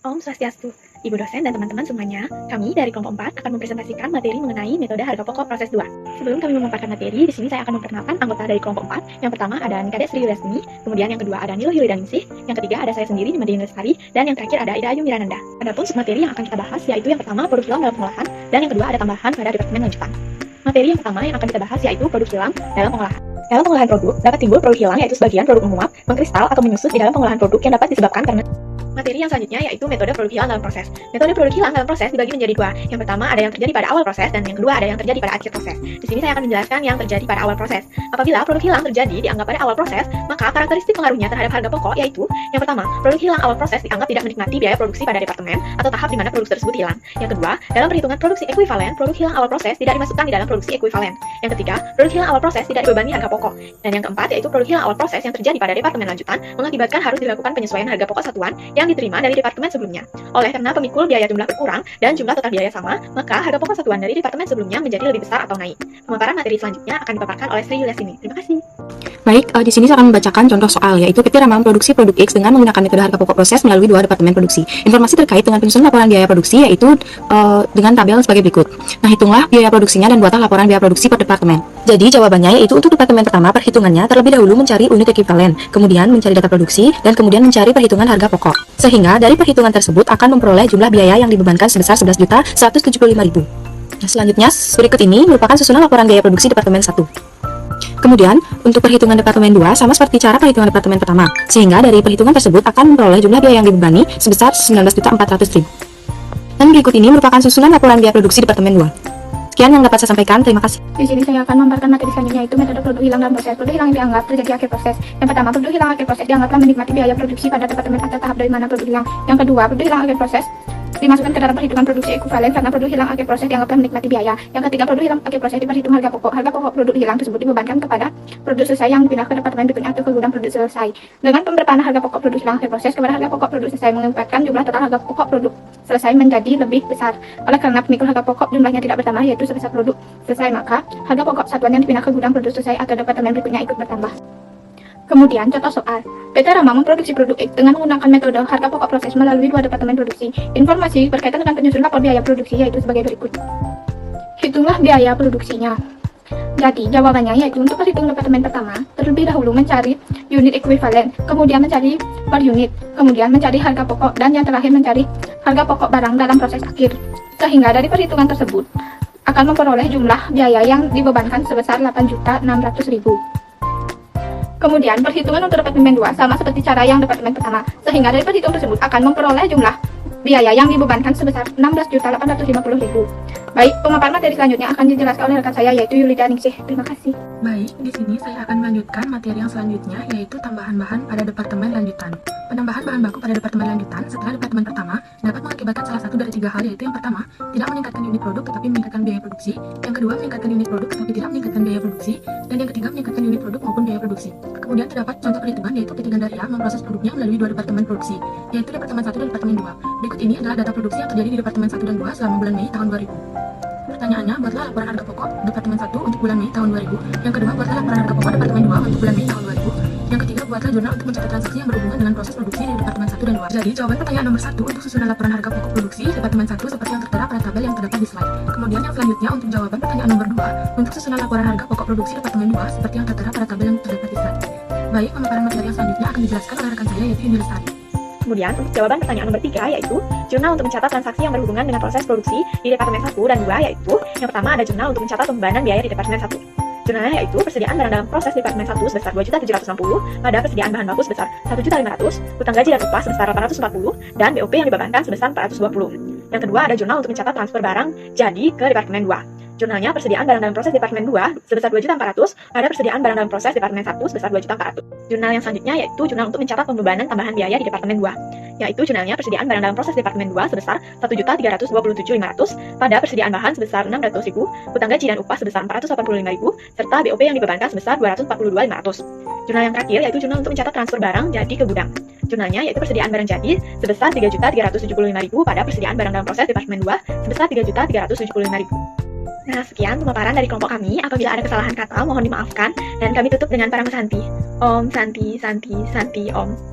Om Swastiastu, Ibu dosen dan teman-teman semuanya, kami dari kelompok 4 akan mempresentasikan materi mengenai metode harga pokok proses 2. Sebelum kami memaparkan materi, di sini saya akan memperkenalkan anggota dari kelompok 4. Yang pertama ada Nikades Sri Yulasmini, kemudian yang kedua ada Nilo Hylidaningsih, yang ketiga ada saya sendiri, Madini Lestari, dan yang terakhir ada Ida Ayu Mirananda. Adapun submateri yang akan kita bahas yaitu yang pertama produk hilang dalam pengolahan, dan yang kedua ada tambahan pada departemen lanjutan. Materi yang pertama yang akan kita bahas yaitu produk hilang dalam pengolahan. Dalam pengolahan produk, dapat timbul produk hilang yaitu sebagian produk menguap, mengkristal, atau menyusut di dalam pengolahan produk yang dapat disebabkan karena materi yang selanjutnya yaitu metode produk hilang dalam proses. Metode produk hilang dalam proses dibagi menjadi dua. Yang pertama ada yang terjadi pada awal proses dan yang kedua ada yang terjadi pada akhir proses. Di sini saya akan menjelaskan yang terjadi pada awal proses. Apabila produk hilang terjadi dianggap pada awal proses, maka karakteristik pengaruhnya terhadap harga pokok yaitu yang pertama, produk hilang awal proses dianggap tidak menikmati biaya produksi pada departemen atau tahap di mana produk tersebut hilang. Yang kedua, dalam perhitungan produksi ekuivalen, produk hilang awal proses tidak dimasukkan di dalam produksi ekuivalen. Yang ketiga, produk hilang awal proses tidak dibebani harga pokok. Dan yang keempat yaitu produk hilang awal proses yang terjadi pada departemen lanjutan mengakibatkan harus dilakukan penyesuaian harga pokok satuan yang diterima dari departemen sebelumnya. Oleh karena pemikul biaya jumlah berkurang dan jumlah total biaya sama, maka harga pokok satuan dari departemen sebelumnya menjadi lebih besar atau naik. Pemaparan materi selanjutnya akan dipaparkan oleh Sri Yulasmini. Terima kasih. Baik, di sini saya akan membacakan contoh soal, yaitu PT Ramalan produksi produk X dengan menggunakan metode harga pokok proses melalui dua departemen produksi. Informasi terkait dengan penyusunan laporan biaya produksi yaitu dengan tabel sebagai berikut. Nah, hitunglah biaya produksinya dan buatlah laporan biaya produksi per departemen. Jadi, jawabannya yaitu untuk departemen pertama, perhitungannya terlebih dahulu mencari unit ekuivalen, kemudian mencari data produksi, dan kemudian mencari perhitungan harga pokok. Sehingga dari perhitungan tersebut akan memperoleh jumlah biaya yang dibebankan sebesar 11.175.000. Nah, selanjutnya, berikut ini merupakan susunan laporan biaya produksi departemen 1. Kemudian, untuk perhitungan departemen 2 sama seperti cara perhitungan departemen pertama, sehingga dari perhitungan tersebut akan memperoleh jumlah biaya yang dibebani sebesar 19.400.000. Dan berikut ini merupakan susunan laporan biaya produksi departemen 2. Sekian yang dapat saya sampaikan, terima kasih. Di sini saya akan memaparkan materi selanjutnya yaitu metode produk hilang dalam proses. Produk hilang yang dianggap terjadi akhir proses. Yang pertama, produk hilang akhir proses dianggaplah menikmati biaya produksi pada departemen atau tahap dari mana produk hilang. Yang kedua, produk hilang akhir proses dimasukkan ke dalam perhitungan produksi ekuivalen karena produk hilang akhir proses dianggaplah menikmati biaya. Yang ketiga, produk hilang akhir proses diperhitung harga pokok. Harga pokok produk hilang tersebut dibebankan kepada produk selesai yang dipindah ke departemen berikutnya atau ke gudang produk selesai. Dengan pemberapaan harga pokok produk hilang akhir proses kepada harga pokok produk selesai mengakibatkan jumlah total harga pokok produk selesai menjadi lebih besar. Oleh karena pemikul harga pokok jumlahnya tidak bertambah yaitu sebesar produk selesai, maka harga pokok satuan yang dipindah ke gudang produk selesai atau departemen berikutnya ikut bertambah. Kemudian, contoh soal. PT Rama memproduksi produk X dengan menggunakan metode harga pokok proses melalui dua departemen produksi. Informasi berkaitan dengan penyusunan lapor biaya produksi yaitu sebagai berikut. Hitunglah biaya produksinya. Jadi, jawabannya yaitu untuk perhitung departemen pertama, terlebih dahulu mencari unit ekuivalen, kemudian mencari per unit, kemudian mencari harga pokok, dan yang terakhir mencari harga pokok barang dalam proses akhir. Sehingga dari perhitungan tersebut akan memperoleh jumlah biaya yang dibebankan sebesar 8.600.000. Kemudian, perhitungan untuk departemen 2 sama seperti cara yang departemen pertama, sehingga dari perhitungan tersebut akan memperoleh jumlah biaya yang dibebankan sebesar 16.850.000. Baik, pemaparan materi selanjutnya akan dijelaskan oleh rekan saya yaitu Hylidaningsih. Terima kasih. Baik, di sini saya akan melanjutkan materi yang selanjutnya yaitu tambahan bahan pada departemen lanjutan. Penambahan bahan baku pada departemen lanjutan setelah departemen pertama dapat mengakibatkan salah satu dari tiga hal, yaitu yang pertama, tidak meningkatkan unit produk tetapi meningkatkan biaya produksi, yang kedua meningkatkan unit produk tetapi tidak meningkatkan biaya produksi, dan yang ketiga meningkatkan unit produk maupun biaya produksi. Kemudian terdapat contoh perhitungan yaitu PT Gandaria memproses produknya melalui dua departemen produksi, yaitu departemen 1 dan departemen 2. Berikut ini adalah data produksi yang terjadi di departemen 1 dan 2 selama bulan Mei tahun 2000. Pertanyaannya, buatlah laporan harga pokok departemen 1 untuk bulan Mei tahun 2000. Yang kedua, buatlah laporan harga pokok departemen 2 untuk bulan Mei tahun 2000. Yang ketiga, buatlah jurnal untuk mencatat transaksi yang berhubungan dengan proses produksi di departemen 1 dan 2. Jadi, jawaban pertanyaan nomor 1 untuk susunan laporan harga pokok produksi departemen 1 seperti yang tertera pada tabel yang terdapat di slide. Kemudian yang selanjutnya untuk jawaban pertanyaan nomor 2 untuk susunan laporan harga pokok produksi departemen 2 seperti yang tertera pada tabel yang terdapat di slide. Baik, pemaparan materi yang selanjutnya akan dijelaskan oleh rekan saya yaitu Indi Lestari. Kemudian, untuk jawaban pertanyaan nomor 3 yaitu jurnal untuk mencatat transaksi yang berhubungan dengan proses produksi di departemen 1 dan 2 yaitu yang pertama ada jurnal untuk mencatat pembebanan biaya di departemen 1. Jurnalnya yaitu persediaan barang dalam proses departemen 1 sebesar 2.760, pada persediaan bahan baku sebesar 1.500, utang gaji dan upah sebesar 840, dan BOP yang dibebankan sebesar 420. Yang kedua ada jurnal untuk mencatat transfer barang jadi ke departemen 2. Jurnalnya persediaan barang dalam proses departemen 2 sebesar 2.400, pada persediaan barang dalam proses departemen 1 sebesar 2.400. Jurnal yang selanjutnya yaitu jurnal untuk mencatat pembebanan tambahan biaya di departemen 2, yaitu jurnalnya persediaan barang dalam proses departemen 2 sebesar 1.327.500, pada persediaan bahan sebesar 600.000, utang gaji dan upah sebesar 485.000, serta BOP yang dibebankan sebesar 242.500. Jurnal yang terakhir yaitu jurnal untuk mencatat transfer barang jadi ke gudang. Jurnalnya yaitu persediaan barang jadi sebesar 3.375.000, pada persediaan barang dalam proses departemen 2 sebesar 3.375.000. Nah, sekian pemaparan dari kelompok kami. Apabila ada kesalahan kata, mohon dimaafkan. Dan kami tutup dengan para Santi. Om Santi, Santi, Santi, Om.